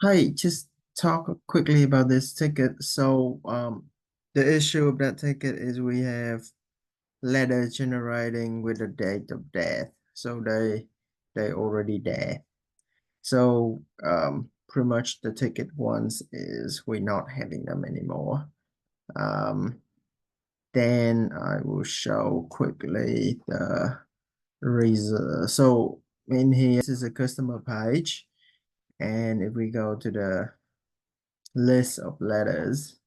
Hi, just talk quickly about this ticket. The issue of that ticket is we have letters generating with the date of death. So they already there. Pretty much the ticket ones is we're not having them anymore. Um, then I will show quickly the reason. So in here, this is a customer page. And if we go to the list of letters.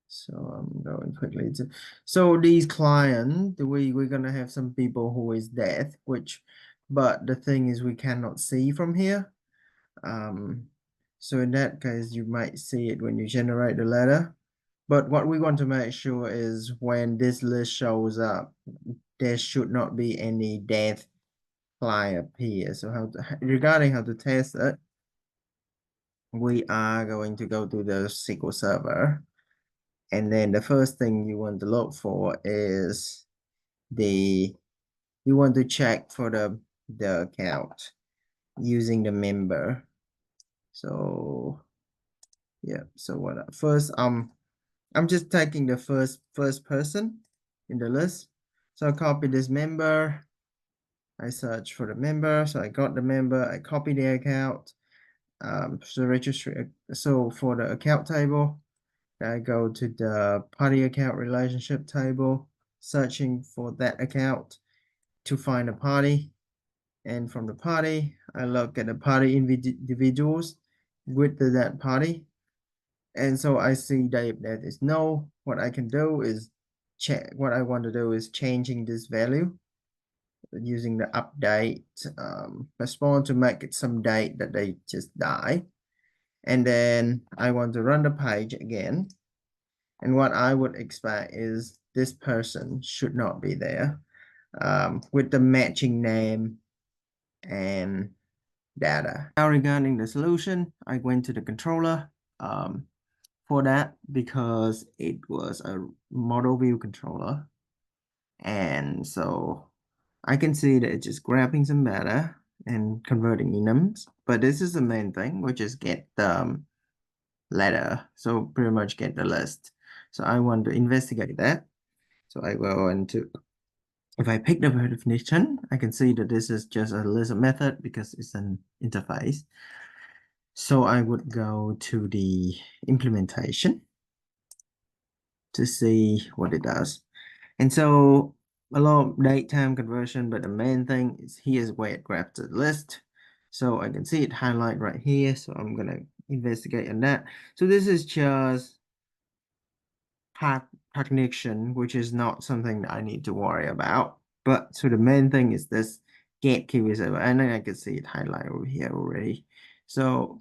So I'm going quickly to, so these clients, we're gonna have some people who is dead, but the thing is we cannot see from here. Um, so in that case, you might see it when you generate the letter. But what we want to make sure is when this list shows up, there should not be any death client here. So regarding how to test it, we are going to go to the SQL Server. And then the first thing you want to look for is you want to check for the account using the member. So yeah, so what first I'm just taking the first person in the list. So I copy this member, I search for the member, so I got the member, I copy the account. So registry, so for the account table, I go to the party account relationship table, searching for that account to find a party. And from the party, I look at the party individuals with that party. And so I see that is no. What I can do is check. What I want to do is changing this value using the update response to make it some date that they just die. And then I want to run the page again. And what I would expect is this person should not be there with the matching name and data. Now regarding the solution, I went to the controller for that because it was a model view controller. And so I can see that it's just grabbing some data and converting enums. But this is the main thing, which is get the letter. So pretty much get the list. So I want to investigate that. So I go into, if I pick the definition, I can see that this is just a list method because it's an interface. So I would go to the implementation to see what it does. And so a lot of date time conversion, but the main thing is here's where it grabs the list. So I can see it highlight right here. So I'm gonna investigate on that. So this is just cognition, which is not something that I need to worry about. But so the main thing is this get keyword server, and then I can see it highlight over here already. So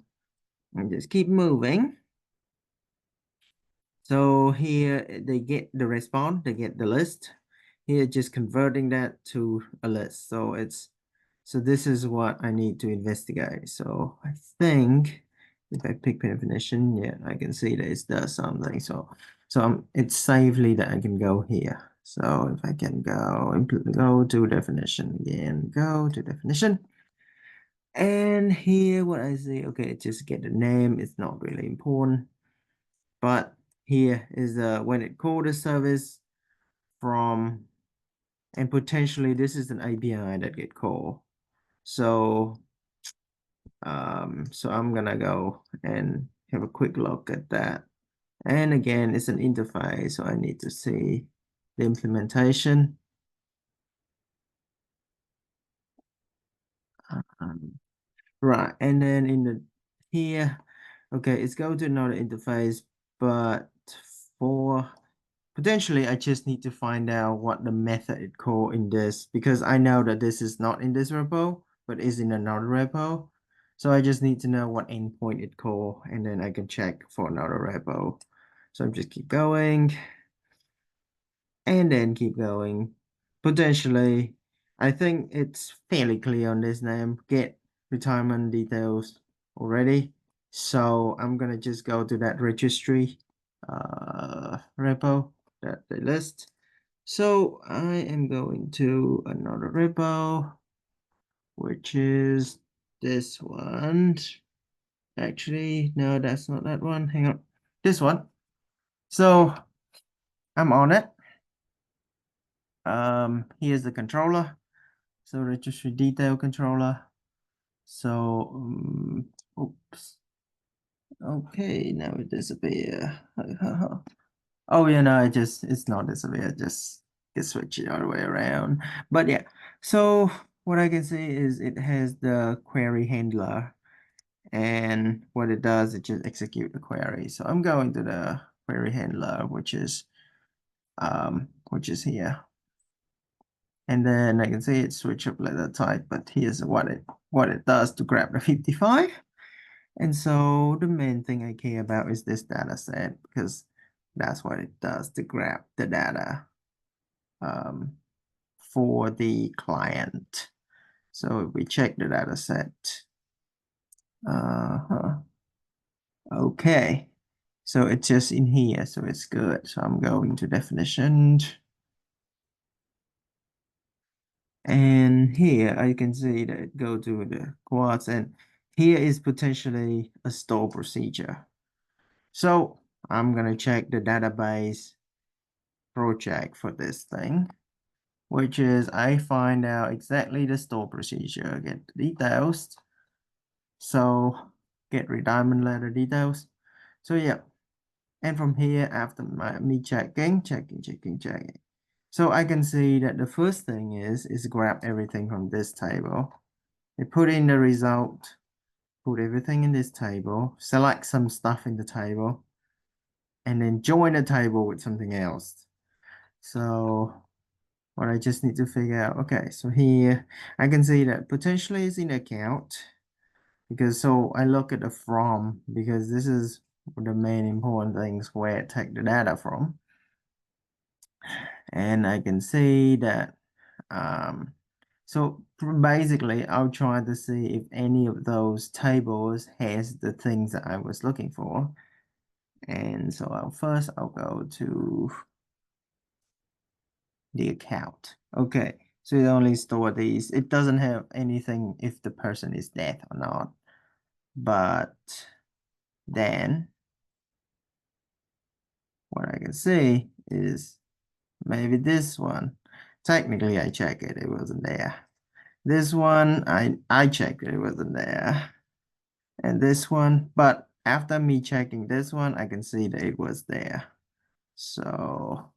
I just keep moving. So here they get the response, they get the list. Here just converting that to a list. So this is what I need to investigate. So I think if I pick definition, yeah, I can see that it does something. So it's safely that I can go here. So if I can go to definition again, go to definition. And here what I see, okay, just get the name. It's not really important. But here is when it called the service from, and potentially this is an API that get called. So so I'm gonna go and have a quick look at that. And again, it's an interface, so I need to see the implementation. Right, and then in the here, okay, it's going to another interface, but for potentially I just need to find out what the method it called in this because I know that this is not in this repo, but is in another repo. So I just need to know what endpoint it called, and then I can check for another repo. So I'm just keep going and then keep going. Potentially, I think it's fairly clear on this name, get retirement details already. So I'm gonna just go to that registry repo, that the list. So I am going to another repo, which is this one. Actually, no, that's not that one. Hang on. This one. So I'm on it. Here's the controller. So registry detail controller. So oops. Okay, now it disappear. Oh, you know, it's not disappear, just switch it all the way around. But yeah, so what I can see is it has the query handler, and what it does, it just execute the query. So I'm going to the query handler, which is here. And then I can see it switch up letter type, but here's what it does to grab the 55. And so the main thing I care about is this data set, because that's what it does to grab the data for the client. So if we check the data set, okay. So it's just in here, so it's good. So I'm going to definition. And here I can see that go to the quads, and here is potentially a store procedure. So I'm gonna check the database project for this thing, which is I find out exactly the store procedure, get the details. So get retirement letter details. So yeah, and from here after me checking. So I can see that the first thing is grab everything from this table. I put in the result, put everything in this table, select some stuff in the table, and then join the table with something else. So what I just need to figure out, okay, so here I can see that potentially is in account, because so I look at the from, because this is the main important things where I take the data from. And I can see that so basically I'll try to see if any of those tables has the things that I was looking for. And so I'll go to the account. Okay, so it only store these. It doesn't have anything if the person is dead or not. But then what I can see is maybe this one. Technically I checked it, it wasn't there. This one, I checked it, it wasn't there. And this one, but after me checking this one, I can see that it was there. So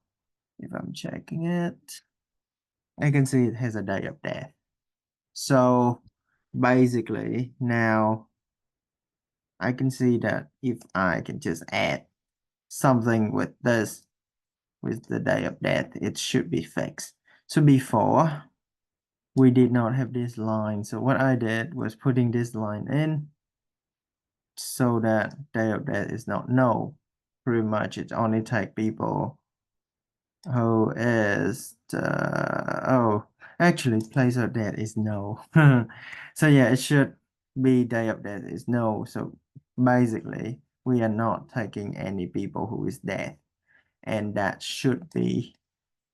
if I'm checking it, I can see it has a day of death. So basically now I can see that if I can just add something with this, with the day of death, it should be fixed. So before we did not have this line. So what I did was putting this line in so that day of death is not null. Pretty much it only take people who is actually place of death is no. So yeah, it should be day of death is no. So basically we are not taking any people who is dead, and that should be,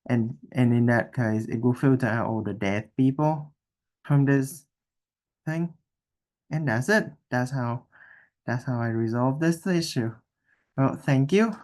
and in that case it will filter out all the dead people from this thing, and that's it. That's how I resolve this issue. Well, thank you.